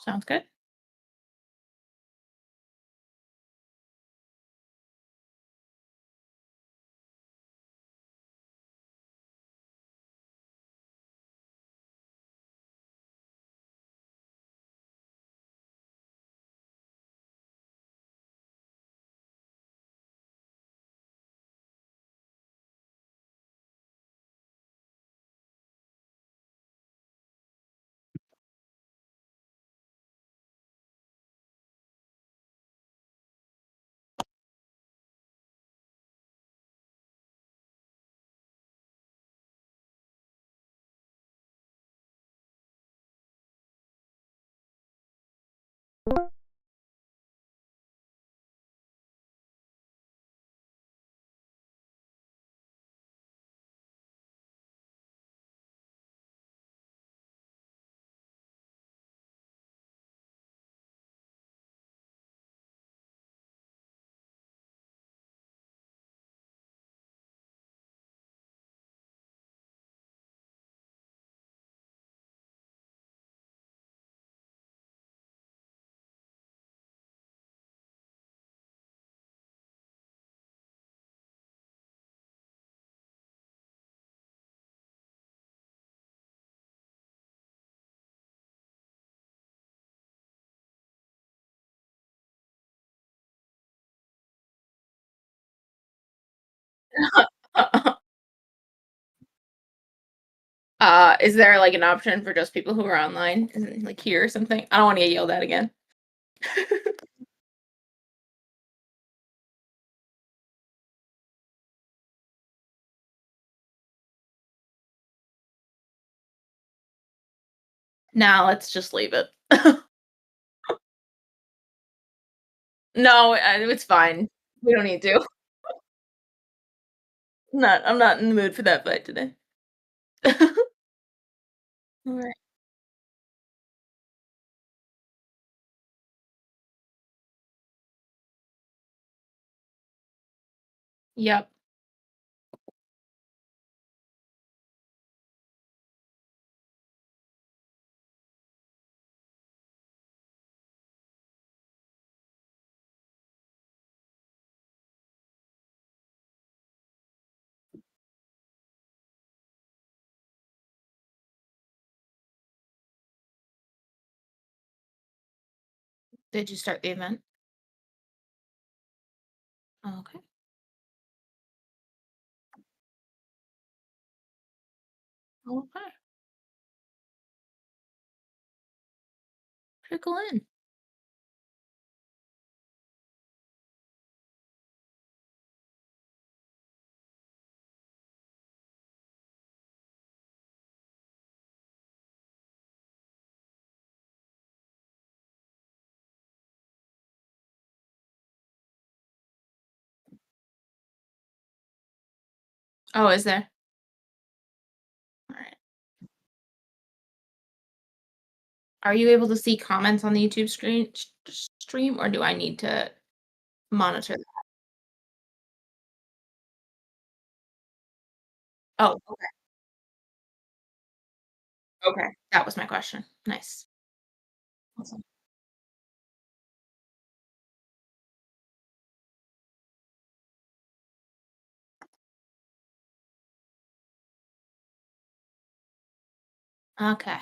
Sounds good. Is there, like, an option for just people who are online, like, here or something? I don't wanna get yelled at again. Now let's just leave it. No, it's fine. We don't need to. I'm not in the mood for that fight today. Alright. Yep. Did you start the event? Okay. Okay. Trickle in. Oh, is there? Alright. Are you able to see comments on the YouTube stream, or do I need to monitor that? Oh, okay. Okay. That was my question. Nice. Awesome. Okay.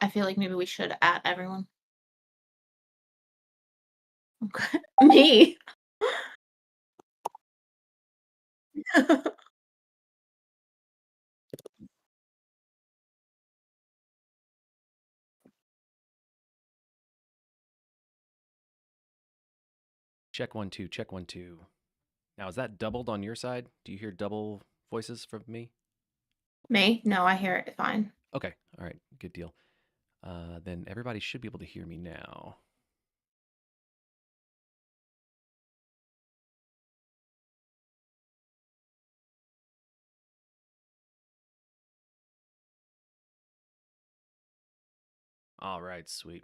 I feel like maybe we should add everyone. Okay. Me? Check 1 2, check 1 2. Now is that doubled on your side? Do you hear double voices from me? Me? No, I hear it fine. Okay, all right, good deal. Then everybody should be able to hear me now. All right, sweet.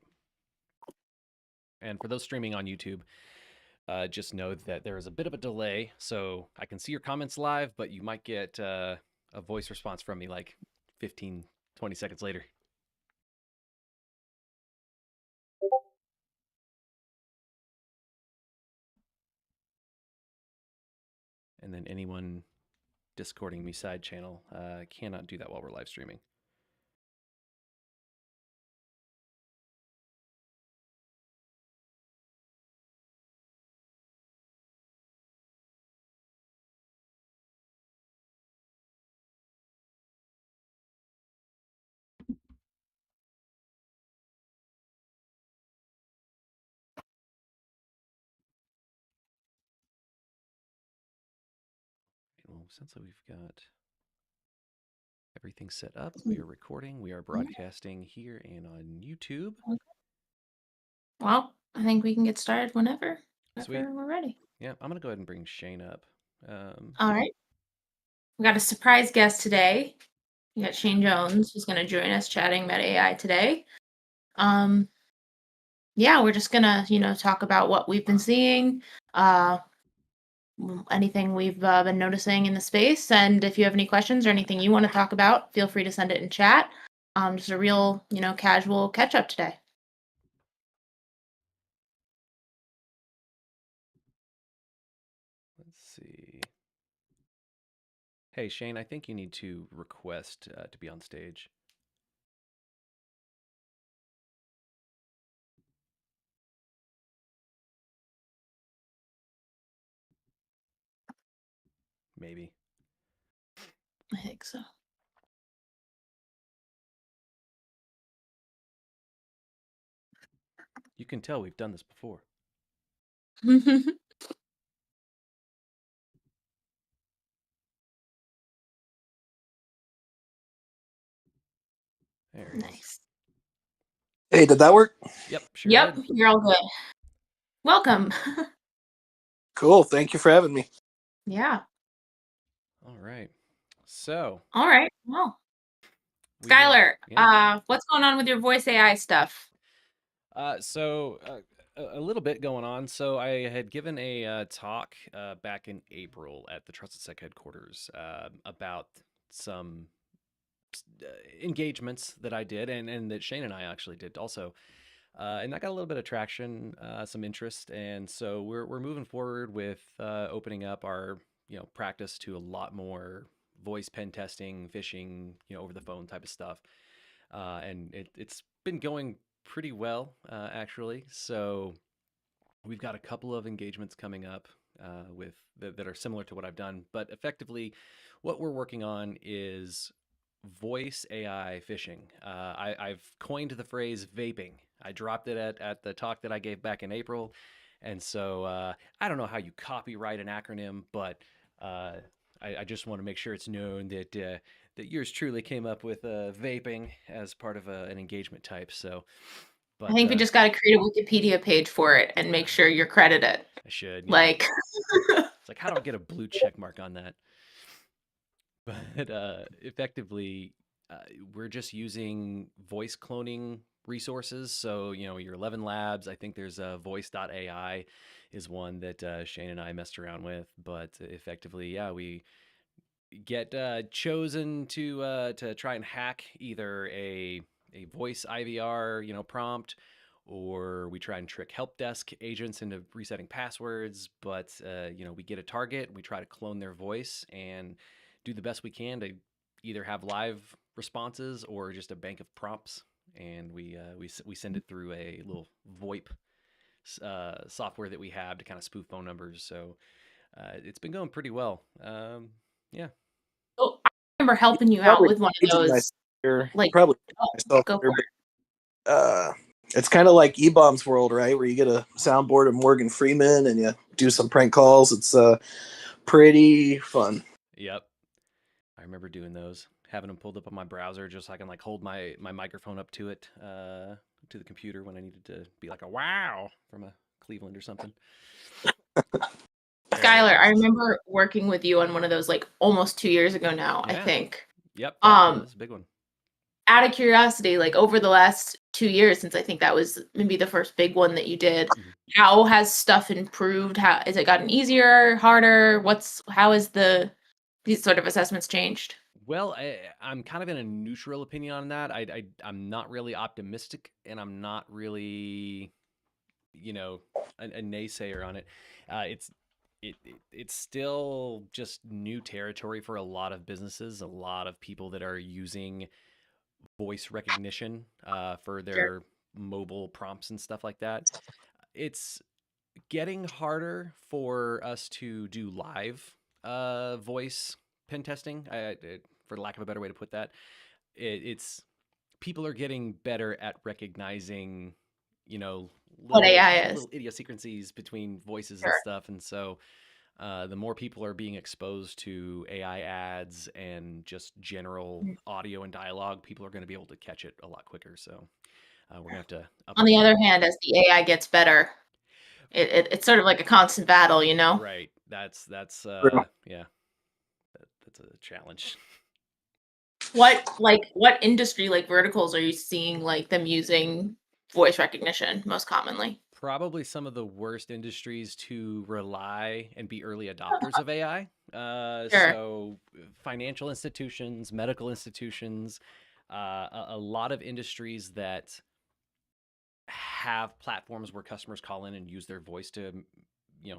And for those streaming on YouTube, just know that there is a bit of a delay. So I can see your comments live, but you might get a voice response from me like 15, 20 seconds later. And then anyone discording me side channel cannot do that while we're live streaming. Well, since we've got everything set up, we are recording, we are broadcasting here and on YouTube. Well, I think we can get started whenever Sweet. we're ready. Yeah, I'm going to go ahead and bring Shane up. All right. We got a surprise guest today. We got Shane Jones, who's going to join us chatting about AI today. Yeah, we're just gonna, talk about what we've been seeing, anything we've been noticing in the space, and if you have any questions or anything you want to talk about, feel free to send it in chat. Just a real, casual catch up today. Let's see. Hey, Shane, I think you need to request to be on stage. Maybe. I think so. You can tell we've done this before. There he is. Nice. Hey, did that work? Yep, sure Yep, did. you're all good. Welcome. Cool. Thank you for having me. Yeah. All right. So. All right. Well, Skylar, what's going on with your voice AI stuff? So a little bit going on. So I had given a talk back in April at the Trusted Sec headquarters about some engagements that I did and that Shane and I actually did also. And that got a little bit of traction, some interest, and so we're moving forward with opening up our practice to a lot more voice pen testing, phishing, over the phone type of stuff, and it's been going pretty well actually. So we've got a couple of engagements coming up with that are similar to what I've done, but effectively, what we're working on is voice AI phishing. I've coined the phrase vaping. I dropped it at the talk that I gave back in April. And so I don't know how you copyright an acronym, but I just want to make sure it's known that that yours truly came up with vaping as part of an engagement type. So, but I think we just got to create a Wikipedia page for it and make sure you're credited. I should. Yeah. Like, it's like, how do I get a blue check mark on that? But effectively, we're just using voice cloning resources. So, your 11 Labs, I think there's voice.ai is one that Shane and I messed around with. But effectively, yeah, we get chosen to try and hack either a voice IVR, prompt, or we try and trick help desk agents into resetting passwords. But we get a target, we try to clone their voice and do the best we can to either have live responses or just a bank of prompts, and we send it through a little VoIP software that we have to kind of spoof phone numbers. So it's been going pretty well. Yeah. oh, I remember helping you out with one of those. Probably myself. Go for it. It's kind of like E-Bomb's world, right? Where you get a soundboard of Morgan Freeman and you do some prank calls. It's pretty fun. Yep. I remember doing those, having them pulled up on my browser just so I can like hold my microphone up to it, to the computer when I needed to be like a wow from a Cleveland or something. Skylar, I remember working with you on one of those like almost 2 years ago now, I think. Yep. That was a big one. Out of curiosity, like over the last 2 years since I think that was maybe the first big one that you did. Mhm. How has stuff improved? How has it gotten easier, harder? How has these sort of assessments changed? Well, I'm kind of in a neutral opinion on that. I'm not really optimistic, and I'm not really, you know, a naysayer on it. It's still just new territory for a lot of businesses, a lot of people that are using voice recognition for Sure. their mobile prompts and stuff like that. It's getting harder for us to do live voice pen testing, for lack of a better way to put that. It's people are getting better at recognizing, you know, What little AI is. little idiosyncrasies between voices and Sure. stuff, and so the more people are being exposed to AI ads and just general Mm. audio and dialogue, people are going to be able to catch it a lot quicker. So we're gonna have to up On our the other game. hand, as the AI gets better, it's sort of like a constant battle, you know? Right. That's True. yeah, that's a challenge. What industry, like, verticals are you seeing, like, them using voice recognition most commonly? Probably some of the worst industries to rely and be early adopters of AI. Sure. Financial institutions, medical institutions, a lot of industries that have platforms where customers call in and use their voice to,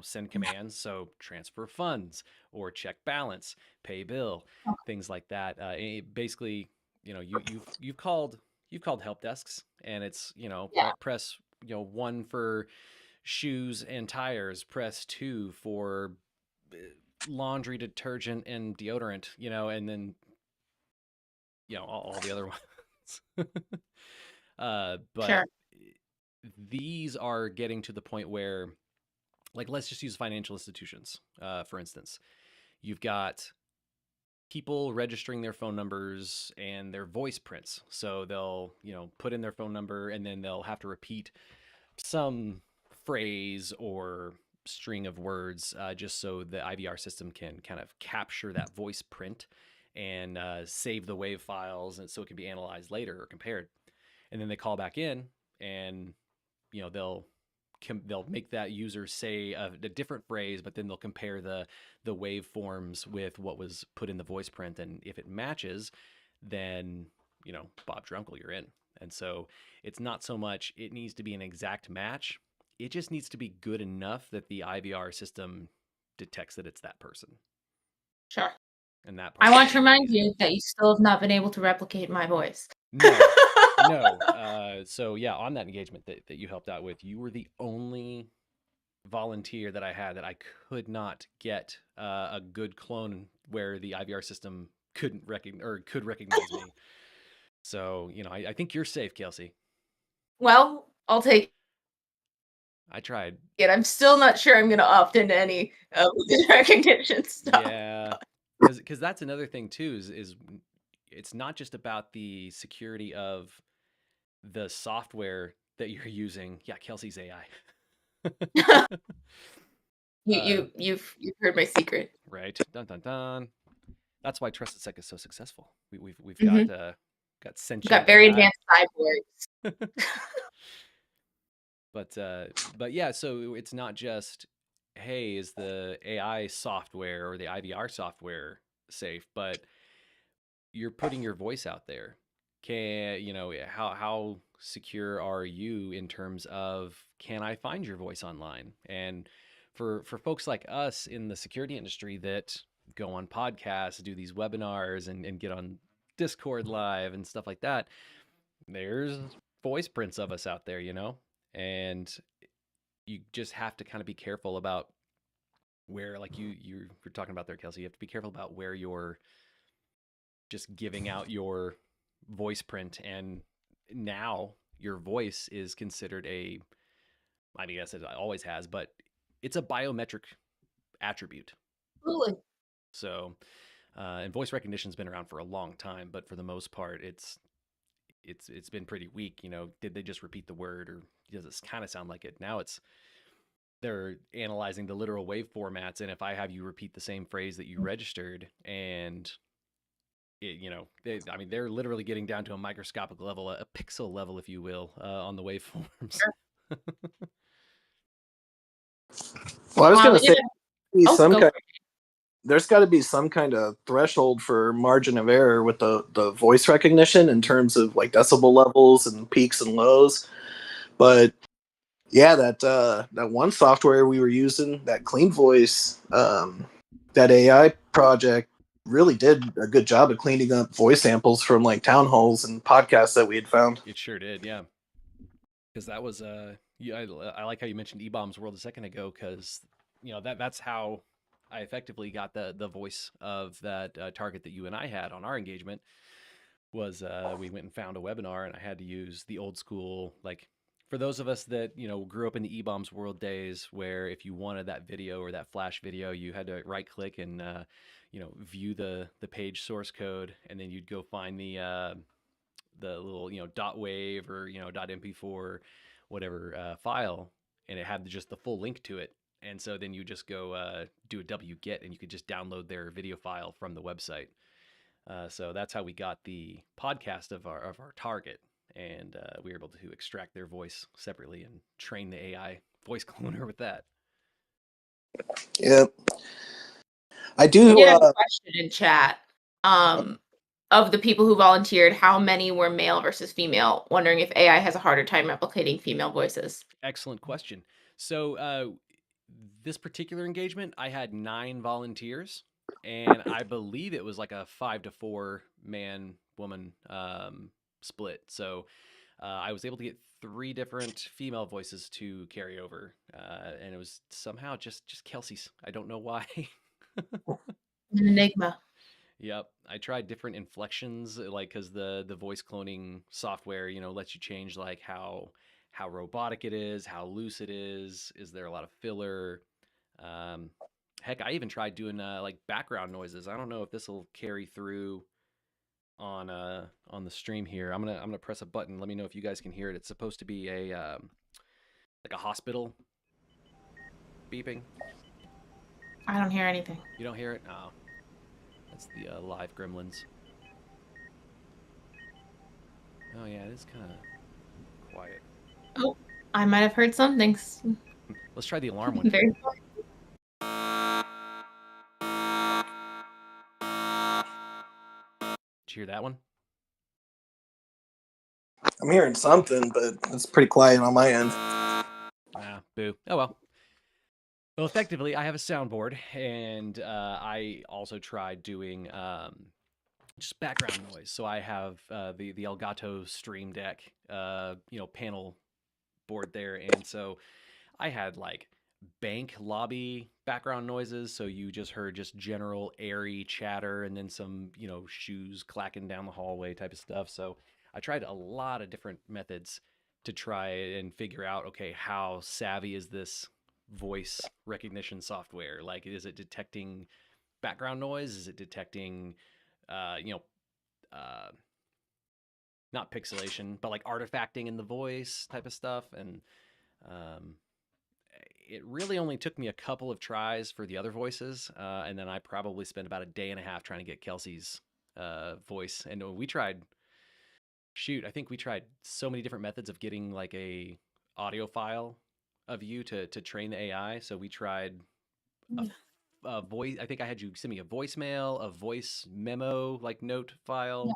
send commands. So transfer funds or check balance, pay bill, things like that. Basically, you've called help desks, and it's, Yeah, press, one for shoes and tires, press two for uh, laundry detergent and deodorant, and then all the other ones. But sure. these are getting to the point where, like, let's just use financial institutions, for instance. You've got people registering their phone numbers and their voice prints. So they'll, put in their phone number and then they'll have to repeat some phrase or string of words just so the IVR system can kind of capture that voice print and save the wave files, and so it can be analyzed later or compared. And then they call back in, and they'll make that user say a different phrase, but then they'll compare the waveforms with what was put in the voice print, and if it matches, then Bob's your uncle, you're in. And so it's not so much it needs to be an exact match; it just needs to be good enough that the IVR system detects that it's that person, Sure. and that I part's want to getting really remind easy. you that you still have not been able to replicate my voice. No, no. So yeah, on that engagement that you helped out with, you were the only volunteer that I had that I could not get a good clone where the IVR system couldn't recognize or could recognize me. So I think you're safe, Kelsey. Well, I'll take I tried. it. I'm still not sure I'm gonna opt into any of the recognition stuff. Yeah, because that's another thing too is it's not just about the security of the software that you're using. Yeah, Kelsey's AI. You uh, you you've heard my secret. right. Dun dun dun. That's why Trusted Sec is so successful. We've got Mhm. got We've got sentient very AI. advanced cyborgs. But yeah, so it's not just, hey, is the AI software or the IVR software safe, but you're putting your voice out there. How secure are you in terms of, can I find your voice online? And for folks like us in the security industry that go on podcasts, do these webinars, and get on Discord live and stuff like that, there's voice prints of us out there, and you just have to kind of be careful about where, like you were talking about there, Kelsey. You have to be careful about where you're just giving out your voice print, and now your voice is considered I mean, yes, it always has, but it's a biometric attribute. Absolutely. So, and voice recognition's been around for a long time, but for the most part, it's been pretty weak. Did they just repeat the word, or does it kind of sound like it? Now they're analyzing the literal wave formats, and if I have you repeat the same phrase that you registered, and they're literally getting down to a microscopic level, a pixel level, if you will, on the waveforms. Sure. Well, I was going We to say, did go for it. there's got to be some kind of threshold for margin of error with the voice recognition in terms of like decibel levels and peaks and lows. But yeah, that one software we were using, that Clean Voice, that AI project really did a good job of cleaning up voice samples from like town halls and podcasts that we had found. It sure did, yeah. Because that was I like how you mentioned eBombs World a second ago, because that's how I effectively got the voice of that target that you and I had on our engagement. Was we went and found a webinar, and I had to use the old school, like, for those of us that grew up in the eBombs World days, where if you wanted that video or that flash video, you had to right click and view the page source code, and then you'd go find the little dot wave or dot mp4 whatever file, and it had just the full link to it. And so then you just go do a wget, and you could just download their video file from the website. So that's how we got the podcast of our target, and we were able to extract their voice separately and train the AI voice cloner with that. Yeah, I do. We did have a question in chat. Of the people who volunteered, how many were male versus female? Wondering if AI has a harder time replicating female voices. Excellent question. So this particular engagement, I had 9 volunteers, and I believe it was like a 5-4 man woman split. So I was able to get 3 different female voices to carry over, and it was somehow just Kelsey's. I don't know why. An enigma. Yep, I tried different inflections, like, because the voice cloning software, lets you change like how robotic it is, how loose it is. Is there a lot of filler? Heck, I even tried doing like background noises. I don't know if this will carry through on the stream here. I'm gonna press a button. Let me know if you guys can hear it. It's supposed to be a like a hospital beeping. I don't hear anything. You don't hear it? No. That's the live gremlins. Oh yeah, it is kind of quiet. Oh, I might have heard something. Let's try the alarm one. Very Did you hear that one? I'm hearing something, but it's pretty quiet on my end. Ah, boo. Oh well. Well, effectively, I have a soundboard, and I also tried doing just background noise. So I have the Elgato Stream Deck, panel board there, and so I had like bank lobby background noises. So you just heard just general airy chatter, and then some shoes clacking down the hallway type of stuff. So I tried a lot of different methods to try and figure out, okay, how savvy is this voice recognition software? Like, is it detecting background noise? Is it detecting not pixelation, but like artifacting in the voice type of stuff? And it really only took me a couple of tries for the other voices, and then I probably spent about a day and a half trying to get Kelsey's voice. And we tried, I think we tried so many different methods of getting like a audio file of you to train the AI. So we tried a voice. I think I had you send me a voicemail, a voice memo, like note file.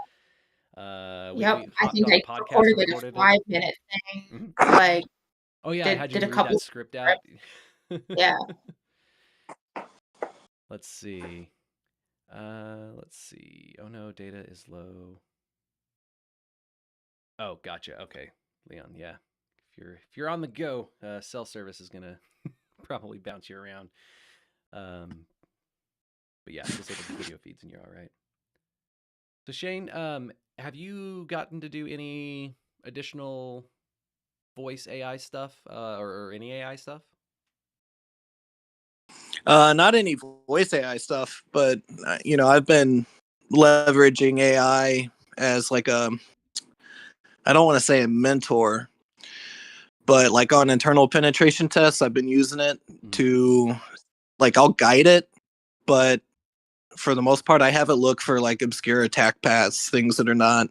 We I think on I a podcast, recorded like a 5-minute thing. Like, oh yeah, I had you did a read couple. that script out. Yeah. Let's see. Oh no, data is low. Oh, gotcha. Okay, Leon. Yeah, if you're on the go, cell service is gonna probably bounce you around. But yeah, disable the video feeds and you're all right. So Shane, have you gotten to do any additional voice AI stuff, or any AI stuff? Not any voice AI stuff, but I've been leveraging AI as like I don't want to say a mentor, but like on internal penetration tests, I've been using it to, like, I'll guide it, but for the most part, I have it look for like obscure attack paths, things that are not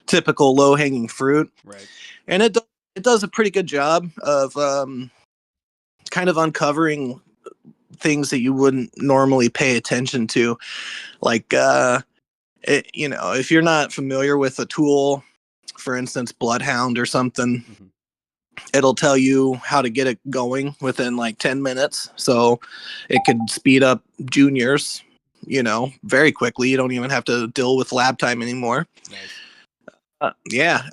typical low hanging fruit, Right. and it does a pretty good job of kind of uncovering things that you wouldn't normally pay attention to, like if you're not familiar with a tool, for instance, Bloodhound or something, Mm-hmm. it'll tell you how to get it going within like 10 minutes. So it could speed up juniors, very quickly. You don't even have to deal with lab time anymore. Nice. Yeah.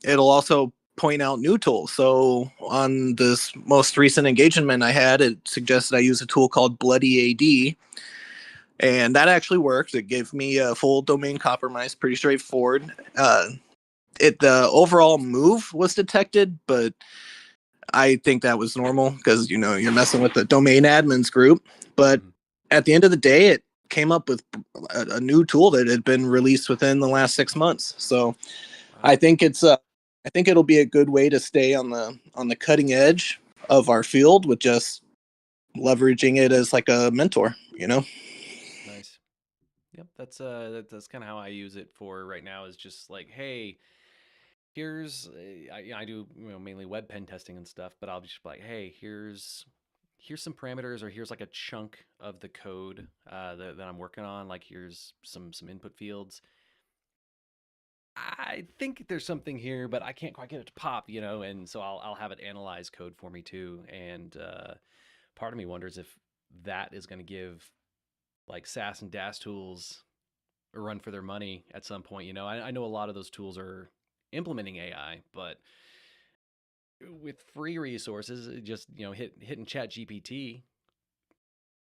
It'll also point out new tools. So on this most recent engagement I had, it suggested I use a tool called Bloody AD. And that actually worked. It gave me a full domain compromise, pretty straightforward. The overall move was detected, but I think that was normal because you're messing with the domain admins group. But Mm-hmm. at the end of the day, it came up with a new tool that had been released within the last 6 months. So Wow. I think I think it'll be a good way to stay on the cutting edge of our field with just leveraging it as like a mentor. Nice. Yep, that's kind of how I use it for right now. Is just like, hey, here's I do mainly web pen testing and stuff, but I'll just be like, hey, here's some parameters, or here's like a chunk of the code that I'm working on. Like here's some input fields. I think there's something here, but I can't quite get it to pop, and so I'll have it analyze code for me too. And part of me wonders if that is going to give like SAS and DAS tools a run for their money at some point. I know a lot of those tools are implementing AI, but with free resources, just hitting Chat GPT,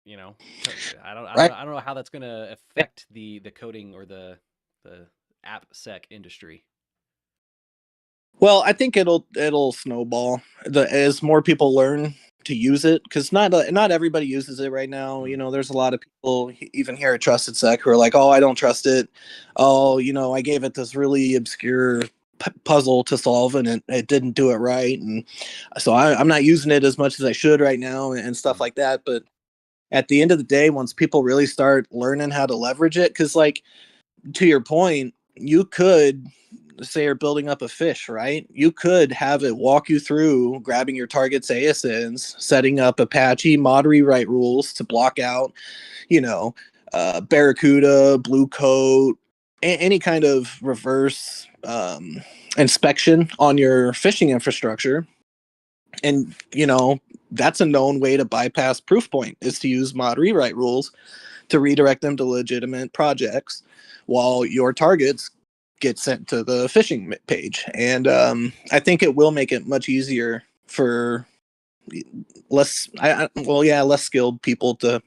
Right. I don't know how that's going to affect the coding or the app sec industry. Well, I think it'll snowball as more people learn to use it, because not everybody uses it right now. Mm. There's a lot of people even here at Trusted Sec who are like, "Oh, I don't trust it. Oh, I gave it this really obscure puzzle to solve, and it didn't do it right, and so I'm not using it as much as I should right now, and stuff Mm. like that." But at the end of the day, once people really start learning how to leverage it, because like to your point, you could say you're building up a fish, right? You could have it walk you through grabbing your target's ASNs, setting up Apache mod rewrite rules to block out, Barracuda, Blue Coat, any kind of reverse inspection on your phishing infrastructure. And, that's a known way to bypass Proofpoint, is to use mod rewrite rules to redirect them to legitimate projects while your targets get sent to the phishing page. And I think it will make it much easier for less skilled people to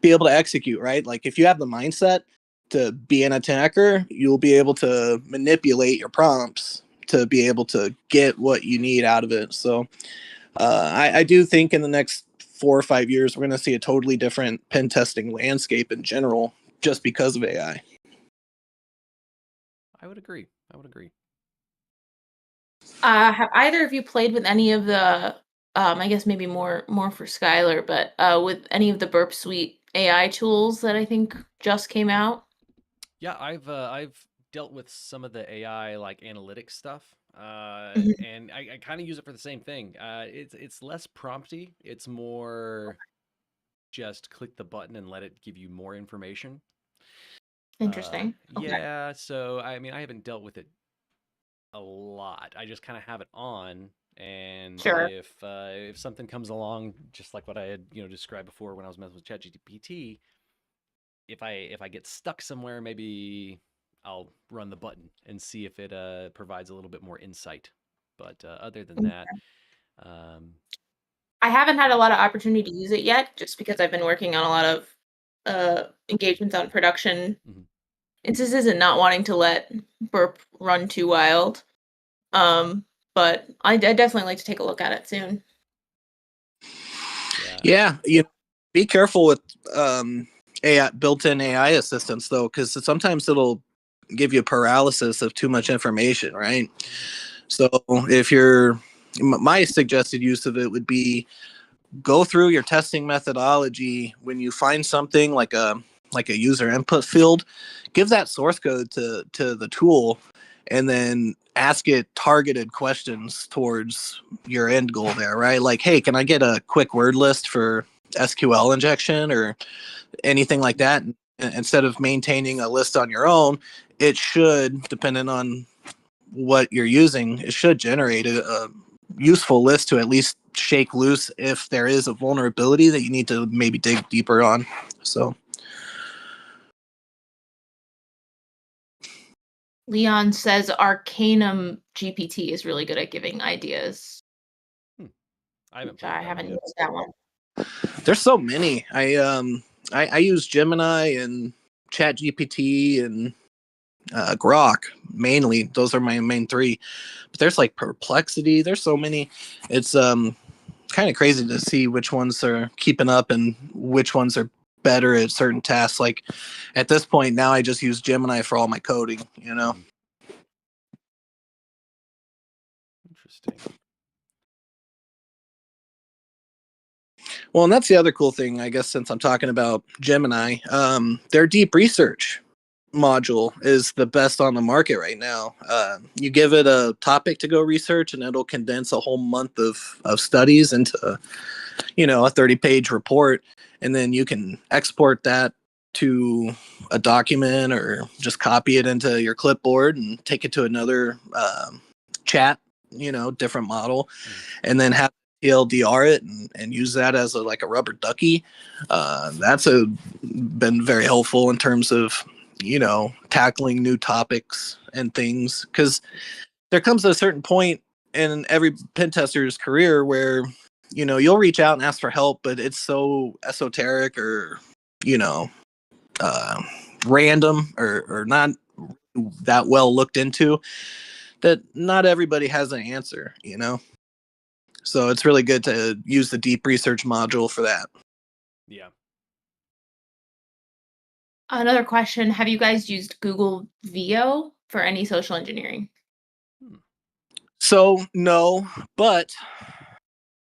be able to execute, right? Like if you have the mindset to be an attacker, you'll be able to manipulate your prompts to be able to get what you need out of it. So I do think in the next 4 or 5 years, we're going to see a totally different pen testing landscape in general, just because of AI. I would agree. I would agree. Have either of you played with any of the, I guess maybe more for Skylar, but with any of the Burp Suite AI tools that I think just came out? Yeah, I've dealt with some of the AI like analytics stuff, Mhm. and I kind of use it for the same thing. It's less prompty. It's more just click the button and let it give you more information. Interesting. Okay. Yeah, so I mean, I haven't dealt with it a lot. I just kind of have it on, and Sure. if something comes along, just like what I had described before when I was messing with ChatGPT, if I get stuck somewhere, maybe I'll run the button and see if it provides a little bit more insight. But other than that, um, I haven't had a yeah, lot of opportunity to use it yet, just because I've been working on a lot of engagements on production mhm. instances and not wanting to let Burp run too wild. Um, but I definitely like to take a look at it soon. Yeah, Yeah, be careful with AI built-in AI assistants though, because sometimes it'll give you paralysis of too much information, right? So if my suggested use of it would be go through your testing methodology when you find something like like a user input field, give that source code to the tool, and then ask it targeted questions towards your end goal there, right? Like, hey, can I get a quick word list for SQL injection or anything like that? Instead of maintaining a list on your own, it should, depending on what you're using, it should generate a useful list to at least shake loose if there is a vulnerability that you need to maybe dig deeper on. So Leon says Arcanum GPT is really good at giving ideas. I haven't Which played I that one haven't yet. used that one. there's so many. I use Gemini and Chat GPT and Grok mainly. Those are my main three. But there's like Perplexity. There's so many. It's kind of crazy to see which ones are keeping up and which ones are better at certain tasks. Like at this point now, I just use Gemini for all my coding. You know. Interesting. Well, and that's the other cool thing, I guess, since I'm talking about Gemini, their deep research module is the best on the market right now. You give it a topic to go research, and it'll condense a whole month of studies into, a 30-page report, and then you can export that to a document or just copy it into your clipboard and take it to another chat, different model, and then have TLDR it and use that as like a rubber ducky. That's been very helpful in terms of tackling new topics and things, because there comes a certain point in every pen tester's career where you'll reach out and ask for help, but it's so esoteric or you know uh, random or not that well looked into that not everybody has an answer. So it's really good to use the deep research module for that. Yeah. Another question, have you guys used Google VO for any social engineering? So no, but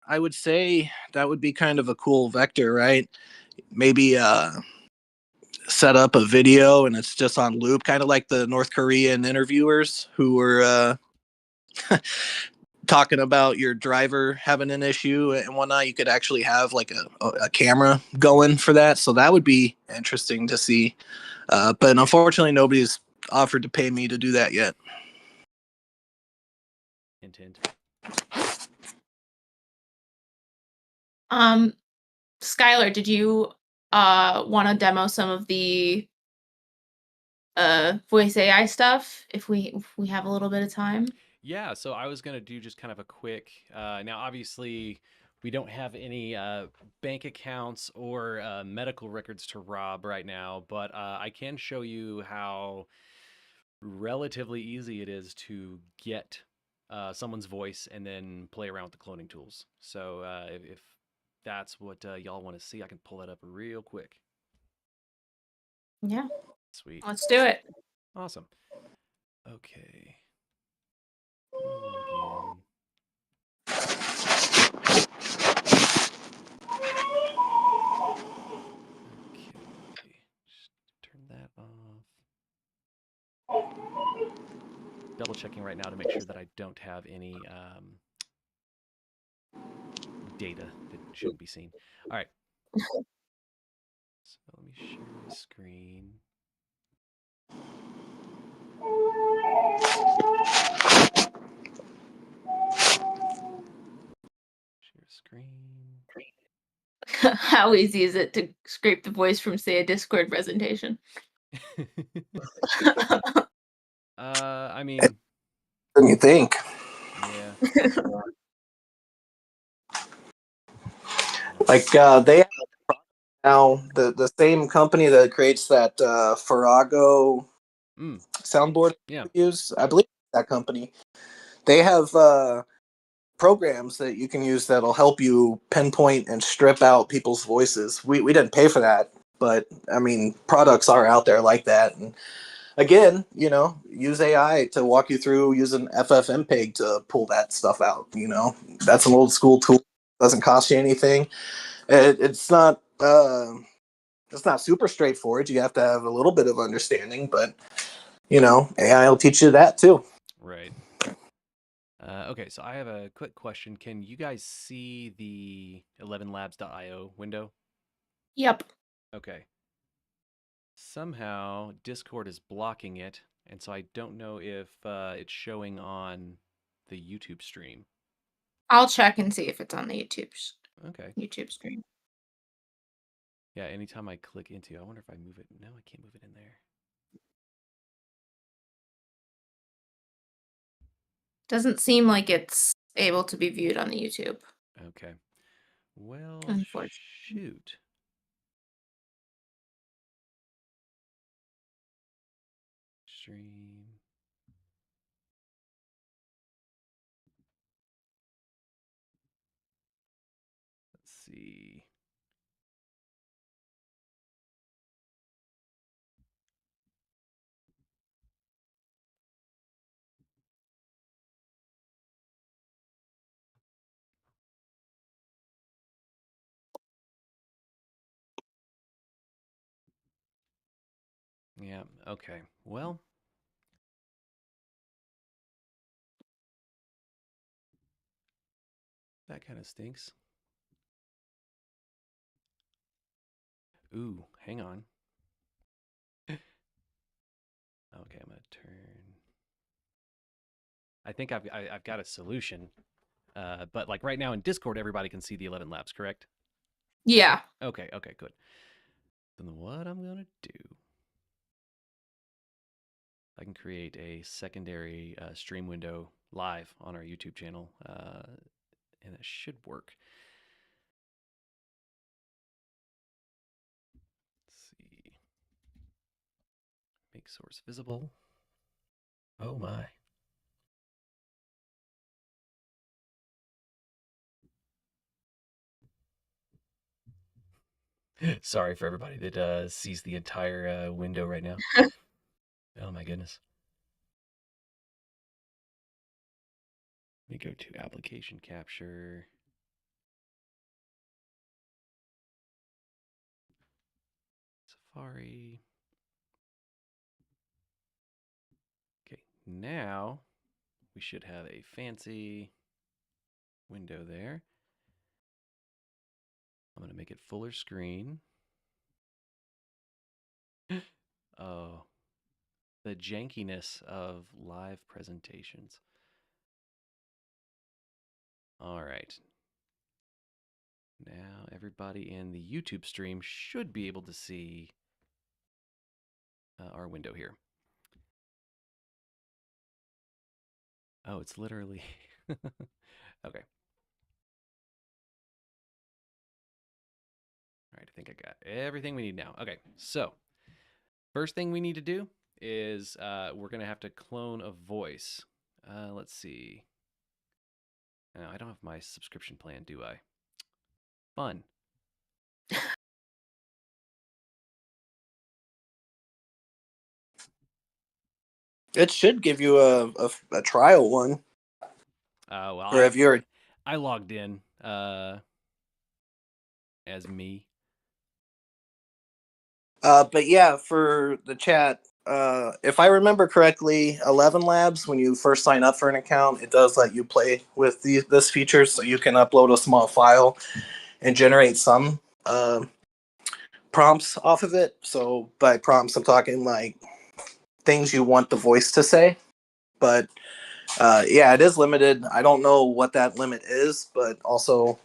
I would say that would be kind of a cool vector, right? Maybe set up a video and it's just on loop, kind of like the North Korean interviewers who were talking about your driver having an issue and whatnot. You could actually have like a camera going for that. So that would be interesting to see. But unfortunately, nobody's offered to pay me to do that yet. Hint, hint. Skylar, did you want to demo some of the voice AI stuff if we have a little bit of time? Yeah, so I was going to do just kind of a quick. Now, obviously, we don't have any bank accounts or medical records to rob right now, but I can show you how relatively easy it is to get someone's voice and then play around with the cloning tools. So if that's what y'all want to see, I can pull that up real quick. Yeah. Sweet. Let's do it. Awesome. Okay. Let me log in. Okay. Just turn that off. Double checking right now to make sure that I don't have any data that shouldn't be seen. All right. So let me share my screen. Share screen. How easy is it to scrape the voice from, say, a Discord presentation? I mean, Than you think. yeah. Like they have now the same company that creates that Farrago soundboard Yeah. we use. I believe that company. They have programs that you can use that'll help you pinpoint and strip out people's voices. We didn't pay for that, but I mean products are out there like that. And again, use AI to walk you through using FFmpeg to pull that stuff out. That's an old school tool. Doesn't cost you anything. It's not It's not super straightforward. You have to have a little bit of understanding, but AI will teach you that too. Right. Okay, so I have a quick question. Can you guys see the 11labs.io window? Yep. Okay. Somehow Discord is blocking it, and so I don't know if it's showing on the YouTube stream. I'll check and see if it's on the Okay. YouTube screen. Yeah, anytime I click into, I wonder if I move it. No, I can't move it in there. Doesn't seem like it's able to be viewed on the YouTube. Okay. Well, Unfortunately. shoot. Stream. Let's see. Yeah, okay. Well, that kind of stinks. Ooh, hang on. Okay, I'm gonna turn. I think I've got a solution. But like right now in Discord, everybody can see the 11 labs, correct? Yeah. Okay, good. Then what I'm gonna do, I can create a secondary stream window live on our YouTube channel, and it should work. Let's see. Make source visible. Oh my. Sorry for everybody that sees the entire window right now. Oh my goodness. Let me go to application capture. Safari. Okay, now we should have a fancy window there. I'm going to make it fuller screen. Oh, the jankiness of live presentations. All right. Now everybody in the YouTube stream should be able to see our window here. Oh, it's literally... Okay. All right, I think I got everything we need now. Okay, so first thing we need to do is we're going to have to clone a voice. Let's see. No, I don't have my subscription plan, do I? Fun. It should give you a trial one. Well, Or have you already? I logged in as me. But yeah, for the chat, if I remember correctly, 11 Labs, when you first sign up for an account, it does let you play with this feature, so you can upload a small file and generate some prompts off of it. So by prompts, I'm talking like things you want the voice to say. But yeah, it is limited. I don't know what that limit is, but also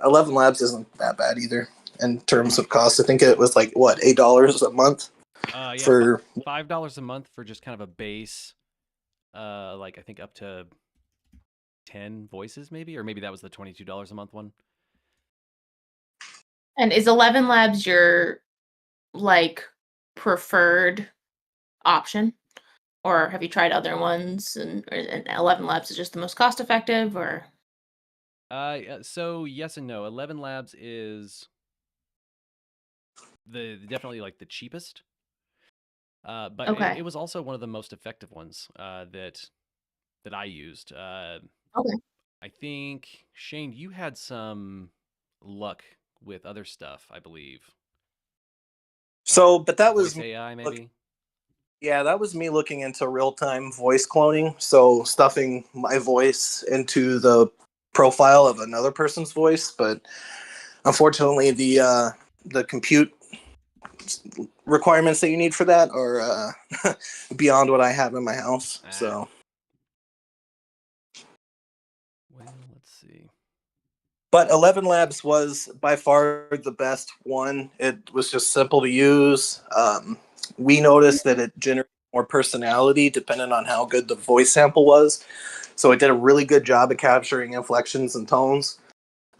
11 Labs isn't that bad either in terms of cost. I think it was like what, $8 a month Yeah, for $5 a month for just kind of a base, like I think up to 10 voices maybe, or maybe that was the $22 a month one. And is 11 Labs your like preferred option? Or have you tried other ones and 11 Labs is just the most cost effective or So yes and no. 11 Labs is the definitely like the cheapest. But okay. it was also one of the most effective ones that I used. Okay. I think Shane, you had some luck with other stuff, I believe. So, but that was Voice AI, look, maybe. yeah, that was me looking into real time voice cloning. So stuffing my voice into the profile of another person's voice, but unfortunately, the compute requirements that you need for that are beyond what I have in my house. Ah, So, well, let's see. but 11 Labs was by far the best one. It was just simple to use. We noticed that it generated more personality depending on how good the voice sample was. So it did a really good job of capturing inflections and tones.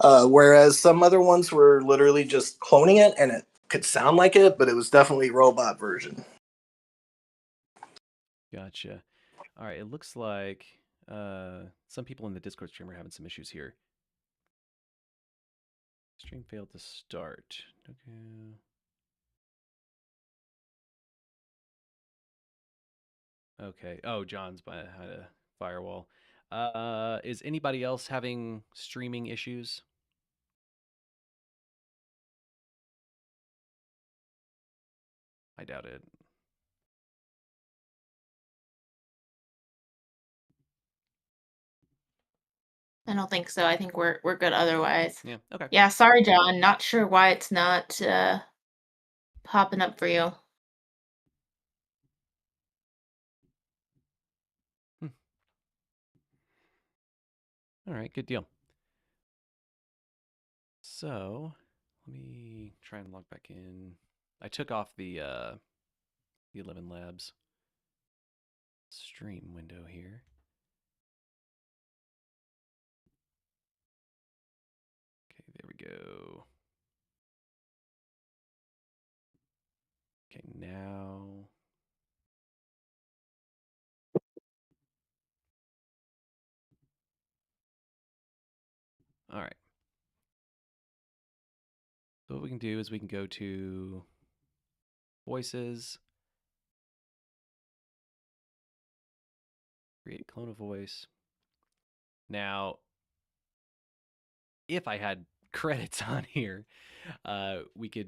Whereas some other ones were literally just cloning it and it could sound like it, but it was definitely robot version. Gotcha. All right, it looks like some people in the Discord stream are having some issues here. Stream failed to start. Okay. Okay. Oh, John's behind a firewall. Is anybody else having streaming issues? I doubt it. I don't think so. I think we're good otherwise. Yeah. Okay. Yeah, sorry, John. Not sure why it's not popping up for you. Hmm. All right. Good deal. So let me try and log back in. I took off the 11 Labs stream window here. Okay, there we go. Okay, now. All right. So what we can do is we can go to voices, create clone a voice. Now, if I had credits on here, we could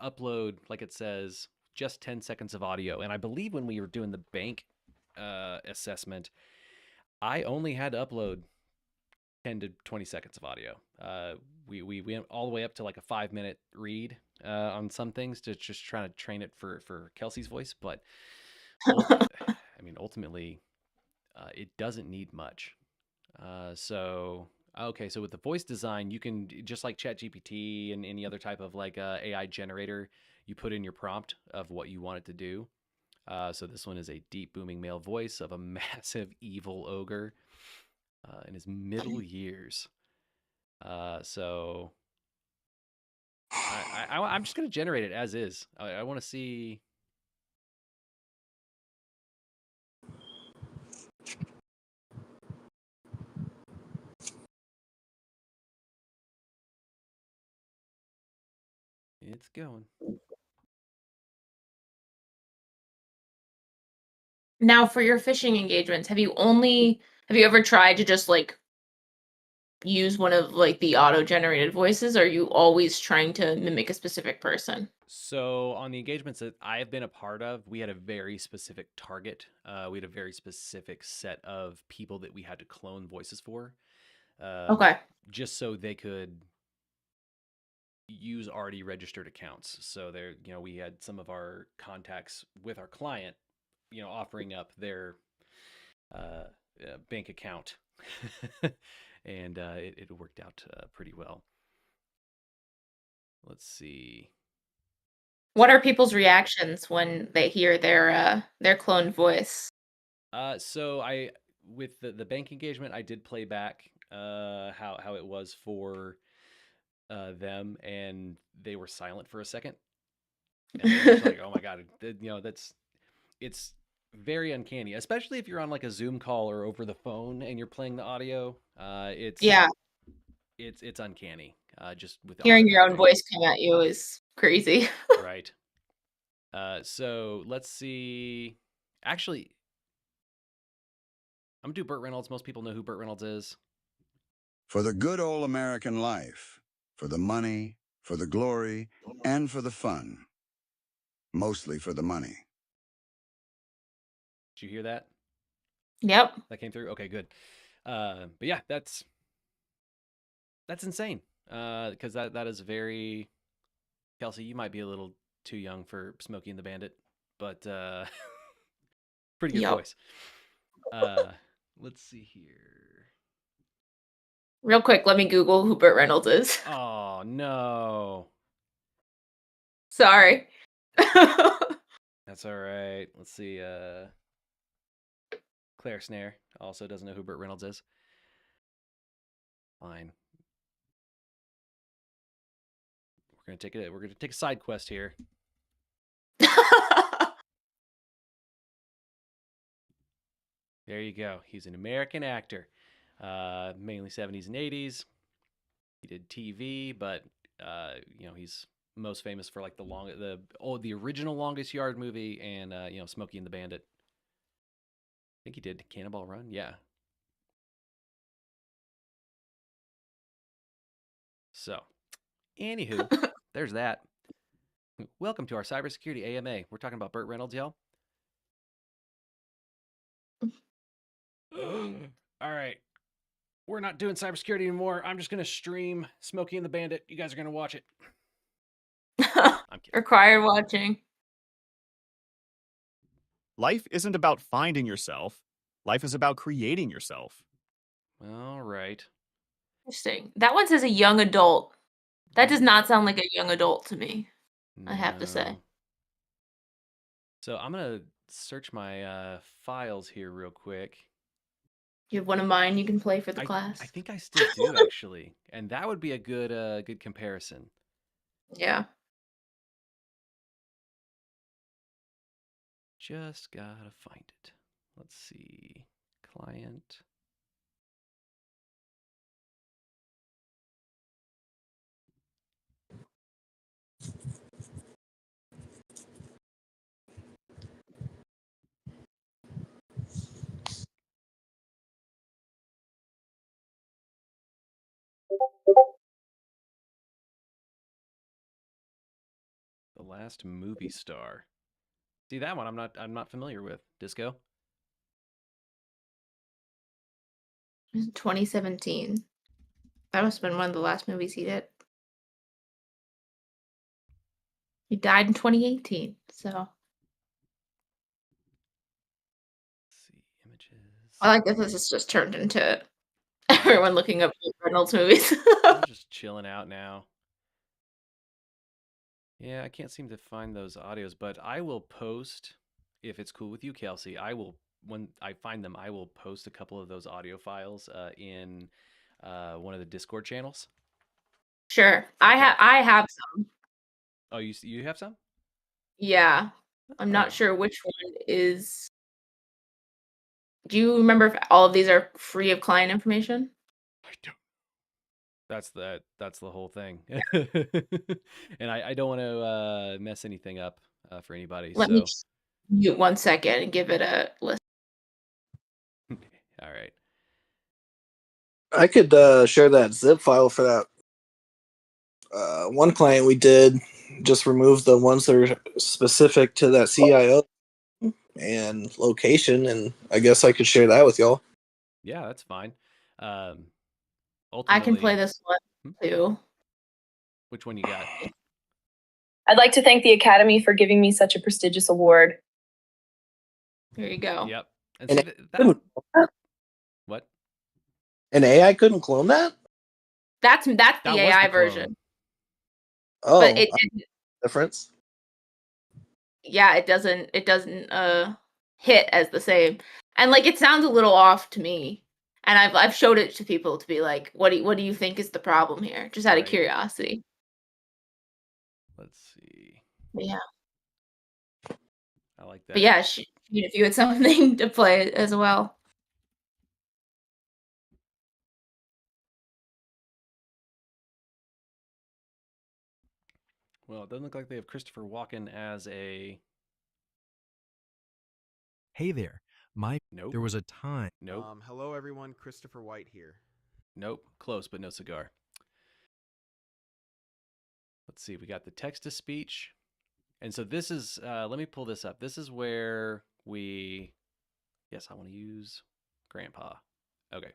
upload, like it says, just 10 seconds of audio. And I believe when we were doing the bank assessment, I only had to upload 10 to 20 seconds of audio. We went all the way up to like a 5-minute read on some things to just try to train it for Kelsey's voice. But I mean, ultimately, it doesn't need much. Okay, so with the voice design, you can just like ChatGPT and any other type of like AI generator, you put in your prompt of what you want it to do. So this one is a deep booming male voice of a massive evil ogre in his middle years. So I'm just gonna generate it as is. I want to see. It's going. Now, for your phishing engagements, have you ever tried to just like use one of like the auto-generated voices? Or are you always trying to mimic a specific person? So on the engagements that I have been a part of, we had a very specific target. We had a very specific set of people that we had to clone voices for, um, Okay. just so they could use already registered accounts. So there, we had some of our contacts with our client, offering up their uh, bank account, and it worked out pretty well. Let's see. What are people's reactions when they hear their cloned voice? So I with the bank engagement, I did play back how it was for them, and they were silent for a second, and they were just like, "Oh my god," it's very uncanny, especially if you're on like a Zoom call or over the phone and you're playing the audio. Yeah, It's uncanny, just with all the hearing your own timing, voice come at you is crazy. right? So let's see. Actually, I'm gonna do Burt Reynolds. Most people know who Burt Reynolds is. For the good old American life, for the money, for the glory, and for the fun. mostly for the money. Did you hear that? Yep. That came through? Okay, good. But yeah, that's insane. Because that is very Kelsey, you might be a little too young for Smokey and the Bandit, but pretty good Yep. voice. Let's see here. Real quick, let me Google who Burt Reynolds is. Oh no. Sorry. That's all right. Let's see. Claire Snare also doesn't know who Burt Reynolds is. Fine. We're gonna take a side quest here. There you go. He's an American actor, mainly 70s and 80s. He did TV, but he's most famous for like the original Longest Yard movie and Smokey and the Bandit. I think he did Cannonball Run. Yeah. So, anywho, there's that. Welcome to our cybersecurity AMA. We're talking about Burt Reynolds, y'all. All right. We're not doing cybersecurity anymore. I'm just going to stream Smokey and the Bandit. You guys are going to watch it. I'm kidding. Required watching. Life isn't about finding yourself. Life is about creating yourself. All right. Interesting. That one says a young adult. That does not sound like a young adult to me. I have to say. No. So I'm going to search my files here real quick. You have one of mine you can play for the class. I think I still do, actually. And that would be a good comparison. Yeah. Just gotta find it. Let's see. Client. The Last Movie Star. See, that one I'm not familiar with. Disco? It was 2017. That must have been one of the last movies he did. He died in 2018, so. Let's see. Images. I like that this is just turned into everyone looking up Reynolds movies. I'm just chilling out now. Yeah, I can't seem to find those audios, but I will post, if it's cool with you, Kelsey, when I find them, I will post a couple of those audio files in one of the Discord channels. Sure. Okay. I have some. Oh, you have some? Yeah. I'm not sure which one is. Do you remember if all of these are free of client information? I don't. That's the whole thing. And I don't want to mess anything up for anybody. Let me just mute 1 second and give it a list. All right. I could share that zip file for that one client we did. Just remove the ones that are specific to that CIO and location, and I guess I could share that with y'all. Yeah, that's fine. I can play this one too. Which one you got? I'd like to thank the Academy for giving me such a prestigious award. There you go. Yep. And And see, what? An AI couldn't clone that? That's the That was AI the version. clone. Oh, But it didn't. difference. Yeah, it doesn't hit as the same. And like it sounds a little off to me. And I've showed it to people to be like, what do you think is the problem here? Just out of Right. curiosity. Let's see. But yeah. I like that. But yeah, if you had something to play as well. Well, it doesn't look like they have Christopher Walken as a. Hey there. Nope. There was a time. Nope. Hello, everyone. Christopher White here. Nope. Close, but no cigar. Let's see. We got the text to speech And so this is, let me pull this up. This is where yes, I want to use Grandpa. Okay.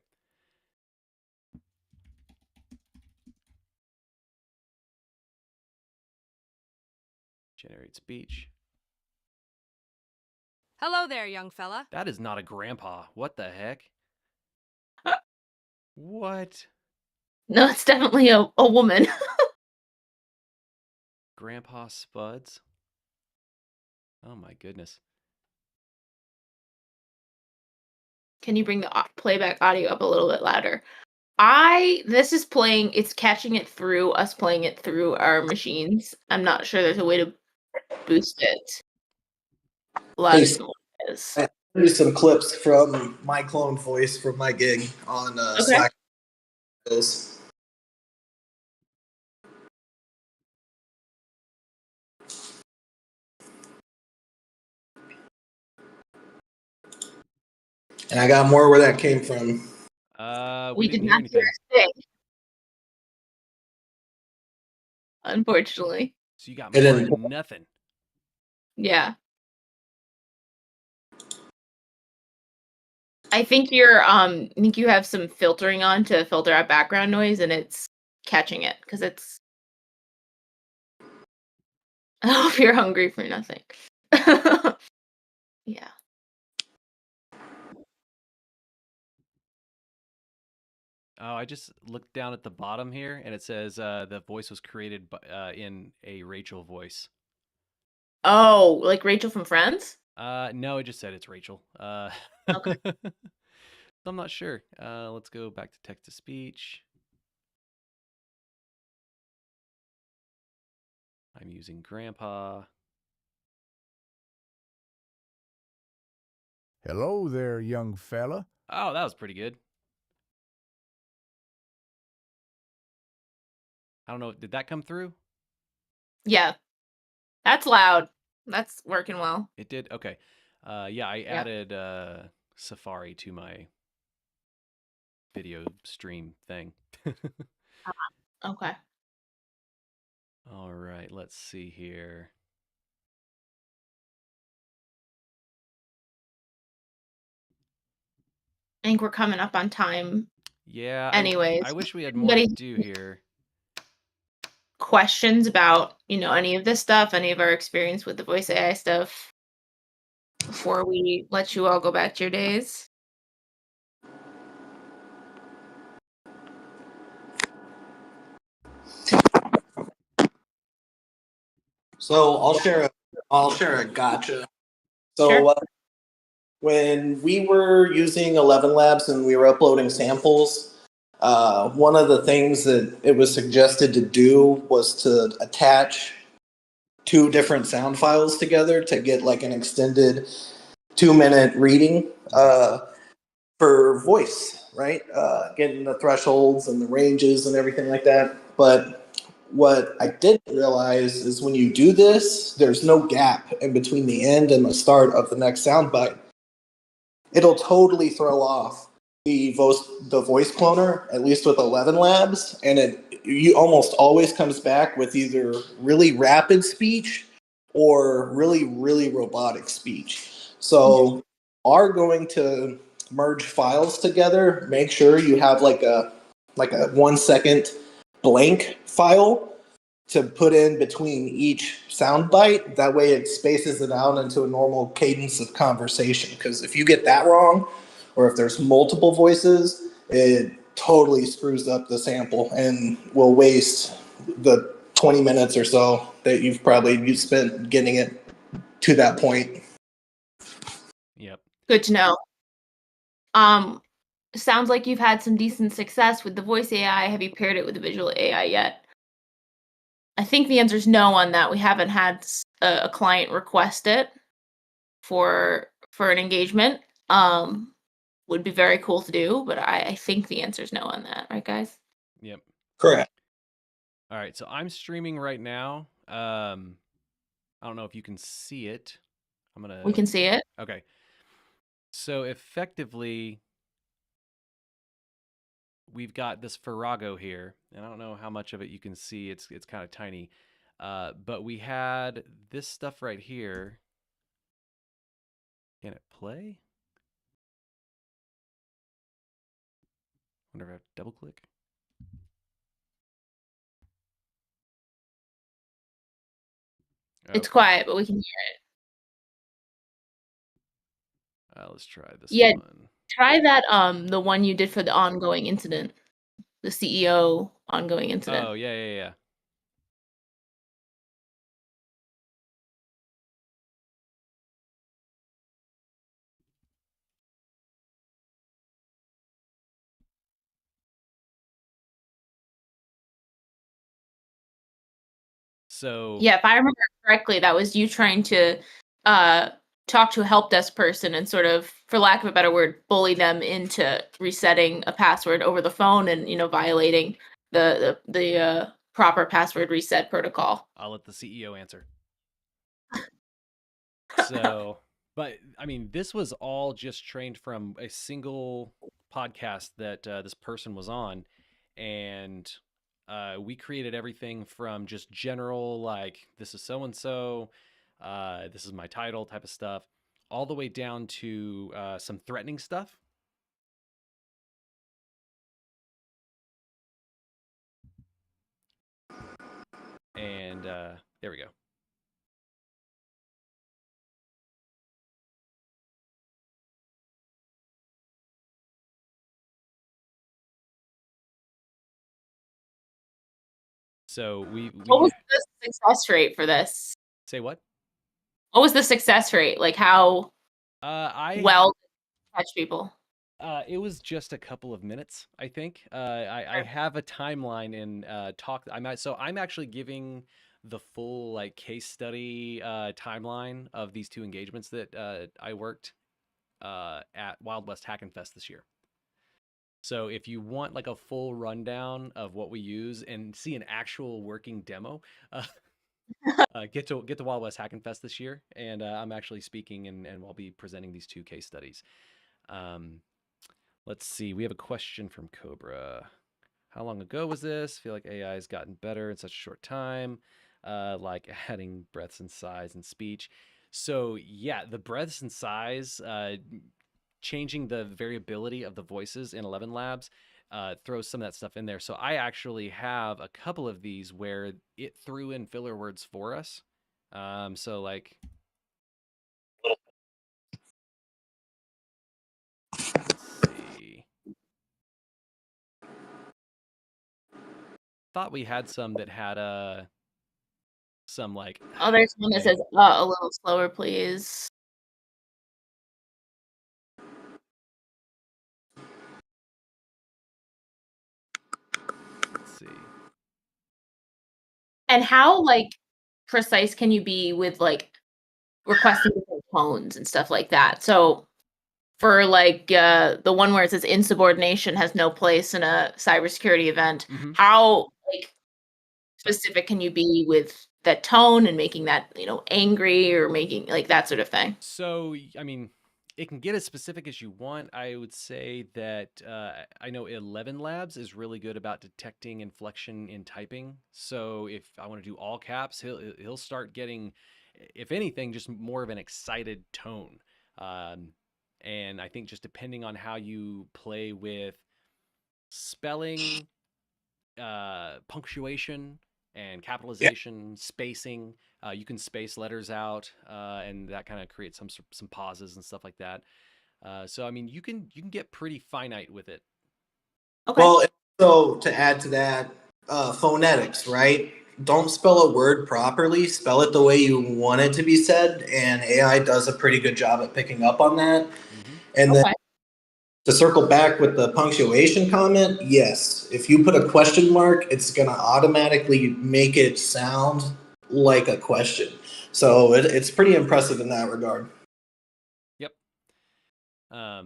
Generate speech. Hello there, young fella. That is not a grandpa. What the heck? What? No, it's definitely a woman. Grandpa Spuds? Oh my goodness. Can you bring the playback audio up a little bit louder? This is playing, it's catching it through us playing it through our machines. I'm not sure there's a way to boost it louder Hey, than what it is. I heard some clips from my clone voice from my gig on Okay. Slack. And I got more where that came from. We did didn't hear not hear anything. a thing. Unfortunately. So you got It more didn't- than nothing. Yeah. I think I think you have some filtering on to filter out background noise, and it's catching it because it's. I hope you're hungry for nothing. Yeah. Oh, I just looked down at the bottom here, and it says the voice was created in a Rachel voice. Oh, like Rachel from Friends? No, it just said it's Rachel. Okay. I'm not sure. Let's go back to text to speech. I'm using Grandpa. Hello there, young fella. Oh, that was pretty good. I don't know. Did that come through? Yeah. That's loud. That's working well. It did? Okay. Yeah, I added Safari to my video stream thing. Okay. All right, let's see here. I think we're coming up on time. Yeah, Anyways, I wish we had more to do here. Questions about, any of this stuff, any of our experience with the voice AI stuff before we let you all go back to your days? So I'll share a gotcha. So Sure. when we were using 11 Labs and we were uploading samples, one of the things that it was suggested to do was to attach two different sound files together to get like an extended 2-minute reading for voice, right? Getting the thresholds and the ranges and everything like that. But what I didn't realize is when you do this, there's no gap in between the end and the start of the next soundbite. It'll totally throw off the voice cloner, at least with 11 Labs, and you almost always comes back with either really rapid speech or really, really robotic speech. So are going to merge files together, make sure you have like a 1 second blank file to put in between each soundbite. That way it spaces it out into a normal cadence of conversation. Because if you get that wrong, or if there's multiple voices, it totally screws up the sample and will waste the 20 minutes or so that you spent getting it to that point. Yep. Good to know. Sounds like you've had some decent success with the voice AI. Have you paired it with the visual AI yet? I think the answer is no on that. We haven't had a client request it for an engagement. Would be very cool to do, but I think the answer is no on that, right, guys? Yep. Correct. All right, so I'm streaming right now. I don't know if you can see it. We can see it. Okay. So effectively, we've got this Farrago here, and I don't know how much of it you can see. It's kind of tiny. But we had this stuff right here. Can it play? Wonder if I have to double click. It's Okay. quiet, but we can hear it. Let's try this Yeah. one. Try that the one you did for the ongoing incident. The CEO ongoing incident. Oh, yeah. So Yeah, if I remember correctly, that was you trying to talk to a help desk person and sort of, for lack of a better word, bully them into resetting a password over the phone and, violating the proper password reset protocol. I'll let the CEO answer. So, but I mean, this was all just trained from a single podcast that this person was on, and we created everything from just general, like, this is so and so, this is my title type of stuff, all the way down to some threatening stuff. And there we go. So What was the success rate for this? say what? What was the success rate? Like how well catch people? It was just a couple of minutes, I think. I have a timeline in talk. I'm actually giving the full like case study timeline of these two engagements that I worked at Wild West Hackin' Fest this year. So if you want like a full rundown of what we use and see an actual working demo, get to Wild West Hackin' Fest this year, and I'm actually speaking and I'll be presenting these two case studies. Let's see. We have a question from Cobra. How long ago was this? I feel like AI has gotten better in such a short time, like adding breaths and sighs and speech. So yeah, the breaths and sighs, changing the variability of the voices in 11 Labs throws some of that stuff in there. So I actually have a couple of these where it threw in filler words for us. So like, let's see. Thought we had some that had some like Oh, there's one that thing. says a little slower, please. Let's see. And how like precise can you be with like requesting different tones and stuff like that? So for like the one where it says insubordination has no place in a cybersecurity event, Mm-hmm. how like specific can you be with that tone and making that, angry or making like that sort of thing? So, I mean, it can get as specific as you want. I would say that I know 11 Labs is really good about detecting inflection in typing. So if I want to do all caps, he'll start getting, if anything, just more of an excited tone. And I think just depending on how you play with spelling, punctuation and capitalization, spacing. You can space letters out, and that kind of creates some pauses and stuff like that. So I mean, you can get pretty finite with it. Okay. Well, so to add to that, phonetics, right? Don't spell a word properly. Spell it the way you want it to be said, and AI does a pretty good job at picking up on that. Mm-hmm. And then Okay. to circle back with the punctuation comment, yes, if you put a question mark, it's going to automatically make it sound like a question. So it's pretty impressive in that regard. Yep. I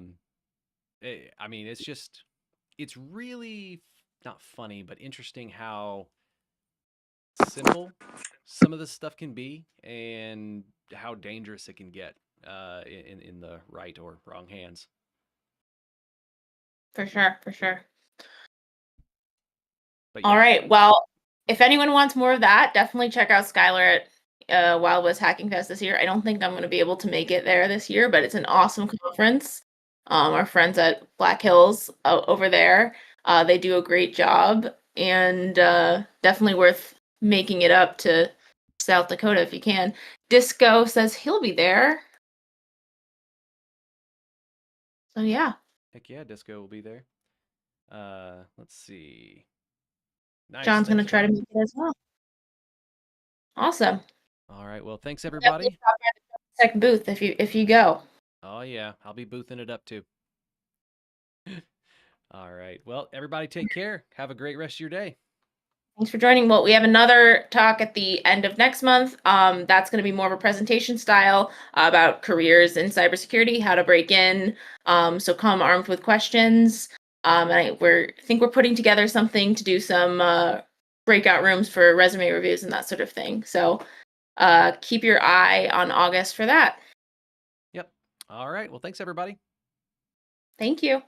mean, it's really not funny, but interesting how simple some of this stuff can be and how dangerous it can get in the right or wrong hands. For sure. But All yeah, right. Well, if anyone wants more of that, definitely check out Skylar at Wild West Hacking Fest this year. I don't think I'm going to be able to make it there this year, but it's an awesome conference. Our friends at Black Hills over there, they do a great job, and definitely worth making it up to South Dakota if you can. Disco says he'll be there. So yeah. Heck yeah, Disco will be there. Let's see. Nice. John's going to Thanks, try to John. make it as well. Awesome. All right. Well, thanks Definitely everybody. stop by the Tech booth if you go. Oh yeah, I'll be boothing it up too. All right. Well, everybody take care. Have a great rest of your day. Thanks for joining. Well, we have another talk at the end of next month. That's going to be more of a presentation style about careers in cybersecurity, how to break in. So come armed with questions. And I think we're putting together something to do some breakout rooms for resume reviews and that sort of thing. So keep your eye on August for that. Yep. All right. Well, thanks everybody. Thank you.